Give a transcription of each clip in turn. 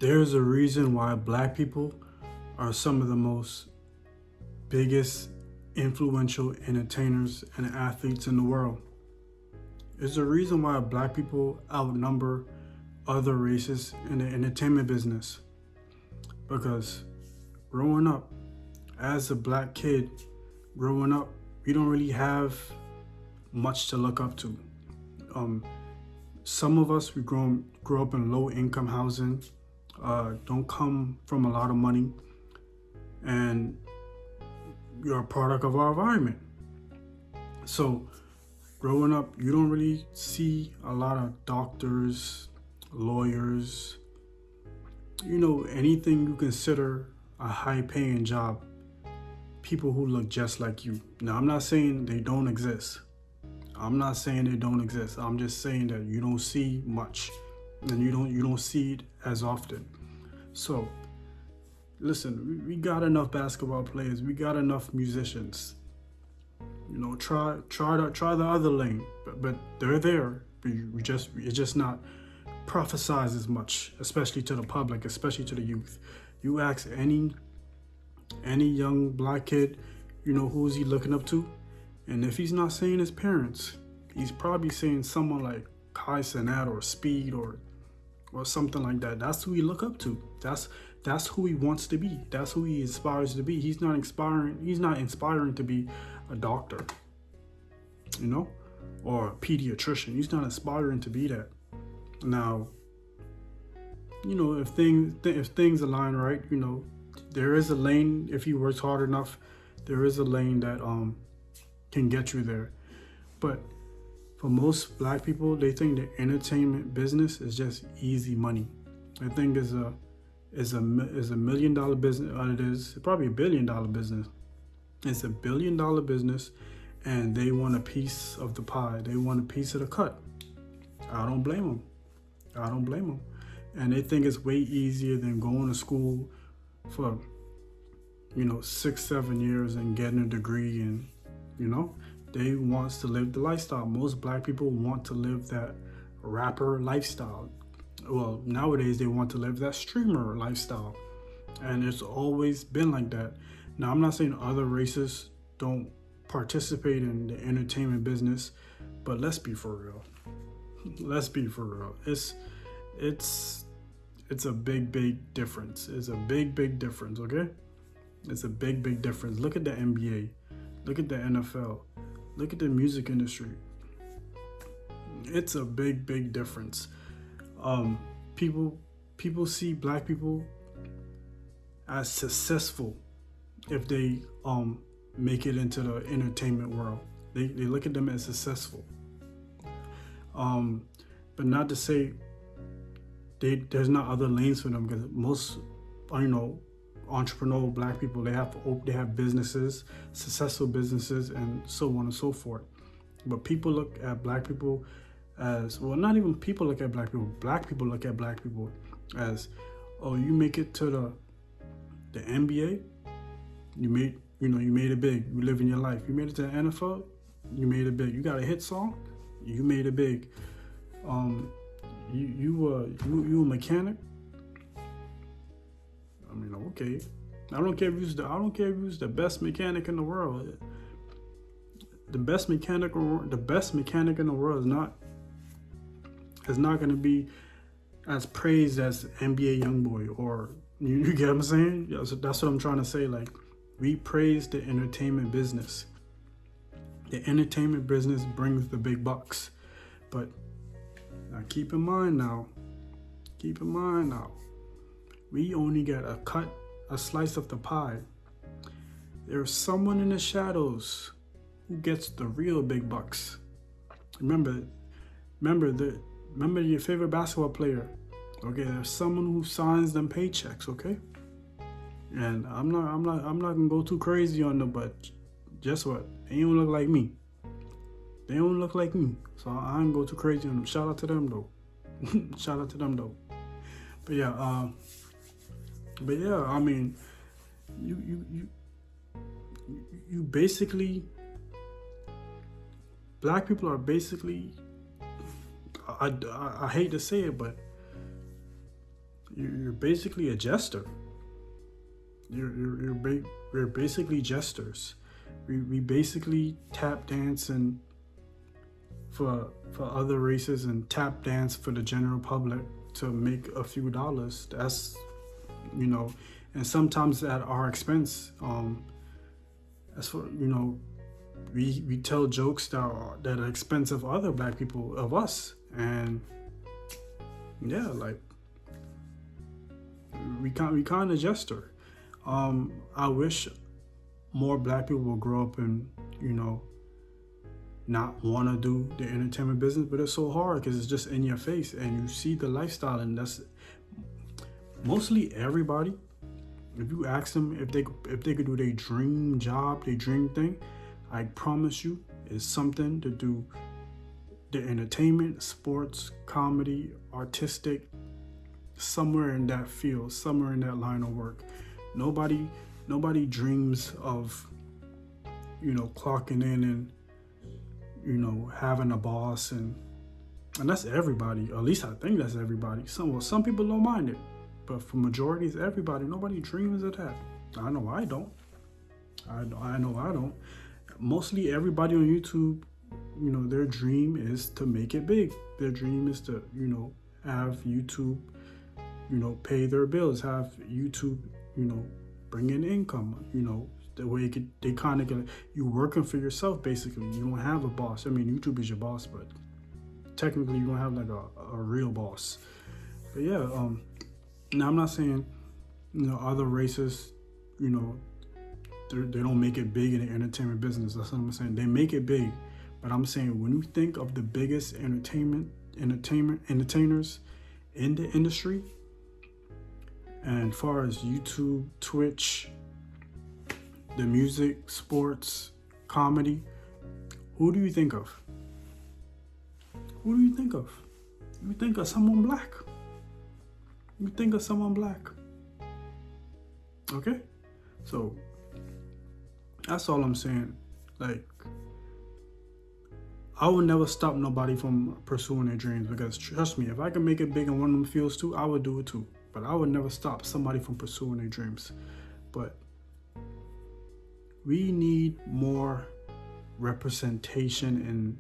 There's a reason why black people are some of the most biggest influential entertainers and athletes in the world. There's a reason why black people outnumber other races in the entertainment business. Because growing up, as a black kid, growing up, we don't really have much to look up to. Some of us, we grow up in low income housing, don't come from a lot of money, and you're a product of our environment. So growing up, you don't really see a lot of doctors, lawyers, anything you consider a high paying job, people who look just like you. Now, I'm not saying they don't exist. I'm just saying that you don't see much, and you don't see it as often. So listen, we got enough basketball players, we got enough musicians. Try the other lane, but they're there. It's just not prophesized as much, especially to the public, especially to the youth. You ask any young black kid, who is he looking up to? And if he's not saying his parents, he's probably saying someone like Kai Cenat or Speed or something like that. That's who he look up to. That's who he wants to be. That's who he aspires to be. He's not inspiring to be a doctor, or a pediatrician. He's not aspiring to be that. Now, if things align right, there is a lane. If he works hard enough, there is a lane that can get you there. But for most black people, they think the entertainment business is just easy money. They think is a $1 million business. It is probably $1 billion business. It's a $1 billion business, and they want a piece of the pie. They want a piece of the cut. I don't blame them. And they think it's way easier than going to school for 6-7 years and getting a degree, and they want to live the lifestyle. Most black people want to live that rapper lifestyle. Well, nowadays they want to live that streamer lifestyle, and it's always been like that. Now, I'm not saying other races don't participate in the entertainment business, but let's be for real. It's a big difference. It's a big difference, okay? It's a big difference. Look at the NBA. Look at the NFL. Look at the music industry. It's a big difference. People see black people as successful if they make it into the entertainment world. They look at them as successful. But not to say there's not other lanes for them, because most entrepreneurial black people, they have businesses, successful businesses, and so on and so forth. But people look at black people as, well, not even people look at black people look at black people as, oh, you make it to the NBA, you made it big, you live in your life. You made it to the NFL, you made it big. You got a hit song, you made it big. You a mechanic? I mean, okay. I don't care if you was the best mechanic in the world. The best mechanic in the world is not going to be as praised as NBA YoungBoy, or you get what I'm saying? That's what I'm trying to say. Like, we praise the entertainment business. The entertainment business brings the big bucks, but now keep in mind now, we only get a slice of the pie. There's someone in the shadows who gets the real big bucks. Remember your favorite basketball player. Okay, there's someone who signs them paychecks, okay? And I'm not gonna go too crazy on them, but guess what? They don't look like me. So I ain't go too crazy on them. Shout out to them though. But yeah, I mean, you basically, black people are basically, I hate to say it, but you're basically a jester. We're basically jesters. We basically tap dance and for other races and tap dance for the general public to make a few dollars. That's, and sometimes at our expense. As for, we tell jokes that are expensive of other black people, of us, and yeah, like we kind of jester. I wish more black people will grow up and not want to do the entertainment business, but it's so hard because it's just in your face and you see the lifestyle, and that's mostly everybody. If you ask them if they could do their dream job, their dream thing, I promise you it's something to do the entertainment, sports, comedy, artistic, somewhere in that field, somewhere in that line of work. Nobody dreams of clocking in and having a boss, and that's everybody. At least I think that's everybody. Some people don't mind it, but for majority it's everybody. Nobody dreams of that. I know I don't. I know I don't. Mostly everybody on YouTube, their dream is to make it big. Their dream is to have YouTube pay their bills, have YouTube bring in income, the way they kind of get, you working for yourself basically. You don't have a boss. I mean, YouTube is your boss, but technically you don't have like a real boss. But yeah, now I'm not saying other races, they don't make it big in the entertainment business. That's what I'm saying. They make it big, but I'm saying when you think of the biggest entertainers in the industry, and as far as YouTube, Twitch, the music, sports, comedy, who do you think of? Who do you think of? You think of someone black. You think of someone black. Okay? So, that's all I'm saying. Like, I would never stop nobody from pursuing their dreams, because trust me, if I can make it big in one of them fields too, I would do it too. But I would never stop somebody from pursuing their dreams. But we need more representation in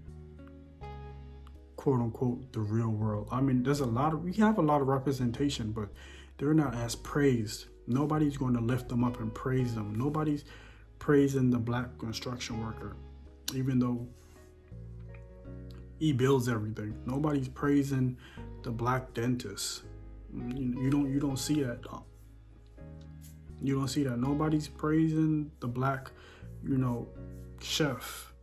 quote unquote the real world. I mean, we have a lot of representation, but they're not as praised. Nobody's going to lift them up and praise them. Nobody's praising the black construction worker, even though he builds everything. Nobody's praising the black dentist. You don't see that. You don't see that. Nobody's praising the black, chef.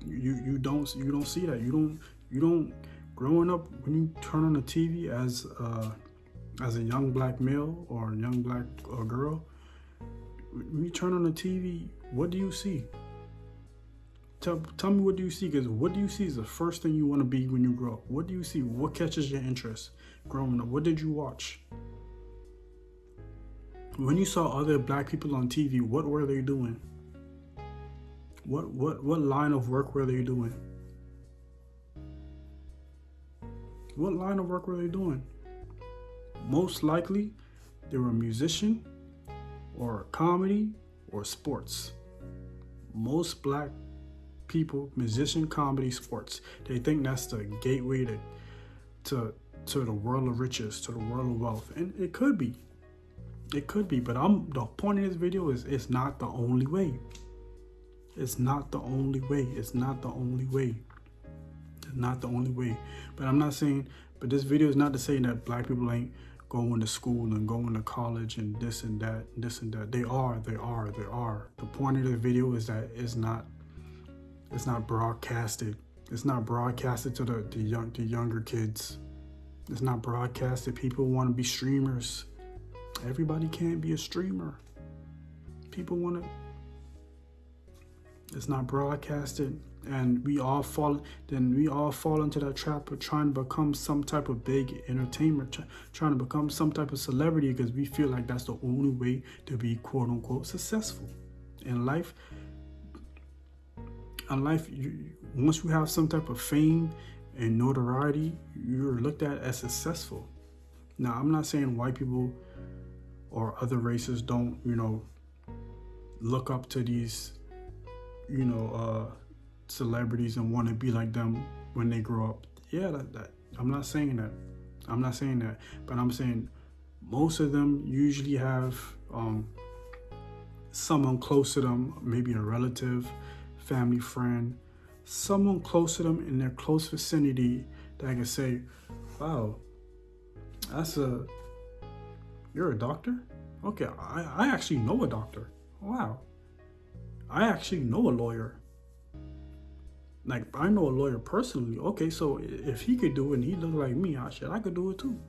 You don't see that. You don't. Growing up, when you turn on the TV as a young black male or a young black girl, when you turn on the TV, what do you see? Tell me, what do you see? Because what do you see is the first thing you want to be when you grow up. What do you see? What catches your interest growing up? What did you watch? When you saw other black people on TV, what were they doing? What line of work were they doing? What line of work were they doing? Most likely, they were a musician or comedy or sports. Most black people, musician, comedy, sports. They think that's the gateway to the world of riches, to the world of wealth. And it could be. It could be, but the point of this video is it's not the only way. It's not the only way. It's not the only way. It's not the only way. But I'm not saying, but this video is not to say that black people ain't going to school and going to college and this and that, this and that. They are. The point of the video is that it's not broadcasted. It's not broadcasted to the younger kids. It's not broadcasted. People want to be streamers. Everybody can't be a streamer. People want to. It's not broadcasted, and we all fall into that trap of trying to become some type of big entertainer, trying to become some type of celebrity, because we feel like that's the only way to be quote unquote successful in life. In life, once you have some type of fame and notoriety, you're looked at as successful. Now, I'm not saying white people or other races don't, look up to these, celebrities and want to be like them when they grow up. Yeah, that I'm not saying that. I'm not saying that, but I'm saying most of them usually have someone close to them, maybe a relative, family friend, someone close to them in their close vicinity that can say, "Wow, you're a doctor? Okay, I actually know a doctor. Wow, I actually know a lawyer. Like, I know a lawyer personally. Okay, so if he could do it and he looked like me, I could do it too."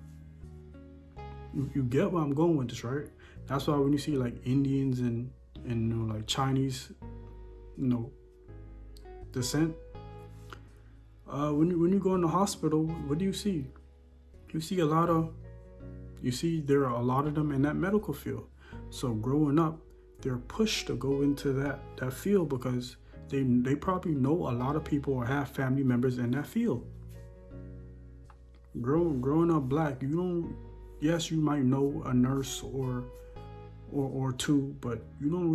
You get where I'm going with this, right? That's why when you see like Indians and like Chinese, descent, when you go in the hospital, what do you see? You see there are a lot of them in that medical field. So growing up, they're pushed to go into that field because they probably know a lot of people or have family members in that field. Growing up black, yes, you might know a nurse or two, but you don't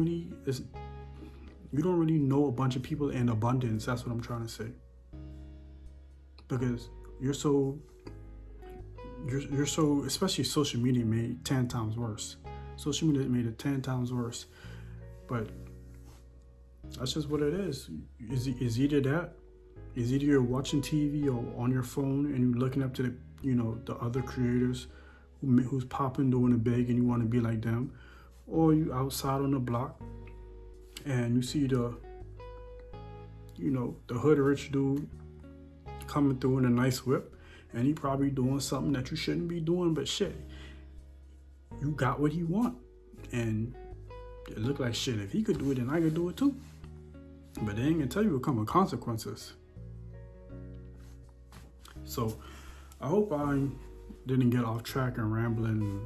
really know a bunch of people in abundance. That's what I'm trying to say. Because you're so, especially social media made it 10 times worse. Social media made it 10 times worse. But that's just what it is. Is either that, is either you're watching TV or on your phone and you're looking up to the other creators who's popping, doing it big, and you want to be like them, or you outside on the block and you see the hood rich dude coming through in a nice whip, and he probably doing something that you shouldn't be doing, but shit, you got what he want, and it looked like shit. If he could do it, then I could do it too. But they ain't gonna tell you what come with consequences. So I hope I didn't get off track and rambling and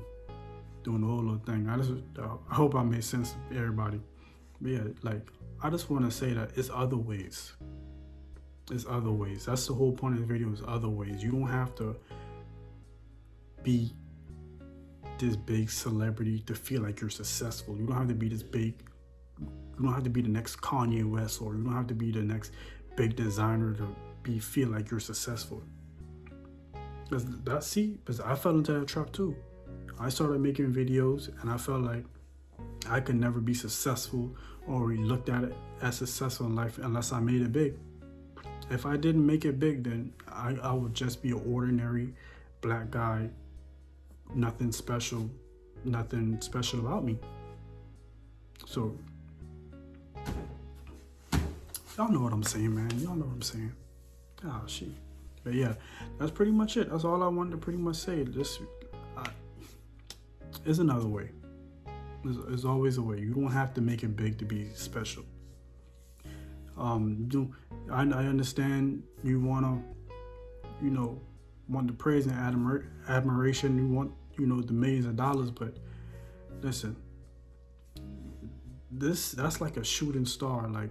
doing the whole little thing. I hope I made sense to everybody. But yeah, like, I just want to say that it's other ways. It's other ways. That's the whole point of the video, is other ways. You don't have to be this big celebrity to feel like you're successful. You don't have to be this big. You don't have to be the next Kanye West, or you don't have to be the next big designer to feel like you're successful. Because I fell into that trap too. I started making videos and I felt like I could never be successful or looked at it as successful in life unless I made it big. If I didn't make it big, then I would just be an ordinary black guy. Nothing special about me. So y'all know what I'm saying, man. Y'all know what I'm saying. Oh, shit. But yeah, that's pretty much it. That's all I wanted to pretty much say. There's another way. There's always a way. You don't have to make it big to be special. I understand you want the praise and admiration. You want, the millions of dollars, but listen, that's like a shooting star. Like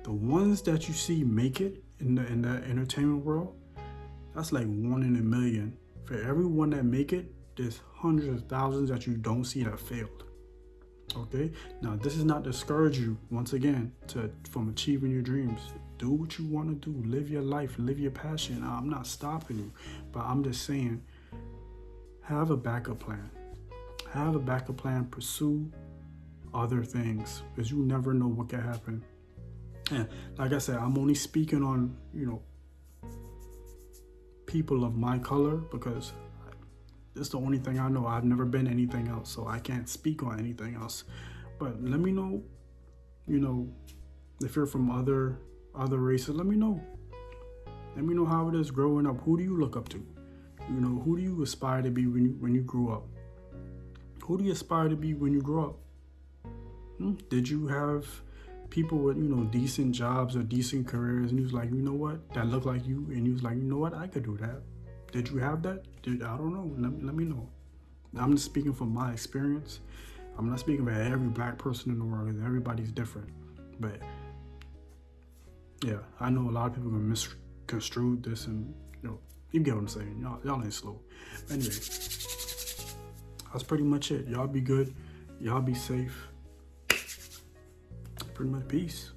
the ones that you see make it in that entertainment world, that's like 1 in a million. For everyone that make it, there's hundreds of thousands that you don't see that failed. Okay, now this is not to discourage you once again from achieving your dreams. Do what you want to do. Live your life. Live your passion. I'm not stopping you, but I'm just saying, have a backup plan. Have a backup plan. Pursue other things, because you never know what can happen. And like I said, I'm only speaking on people of my color, because it's the only thing I know. I've never been anything else, so I can't speak on anything else. But let me know, if you're from other races, let me know. Let me know how it is growing up. Who do you look up to? Who do you aspire to be when you grew up? Who do you aspire to be when you grow up? Did you have people with, decent jobs or decent careers, and you was like, you know what, that looked like you, and you was like, you know what, I could do that? Did you have that? I don't know. Let me know. I'm just speaking from my experience. I'm not speaking about every black person in the world, because everybody's different. But yeah, I know a lot of people can misconstrue this and You get what I'm saying. Y'all ain't slow. Anyway, that's pretty much it. Y'all be good. Y'all be safe. Pretty much peace.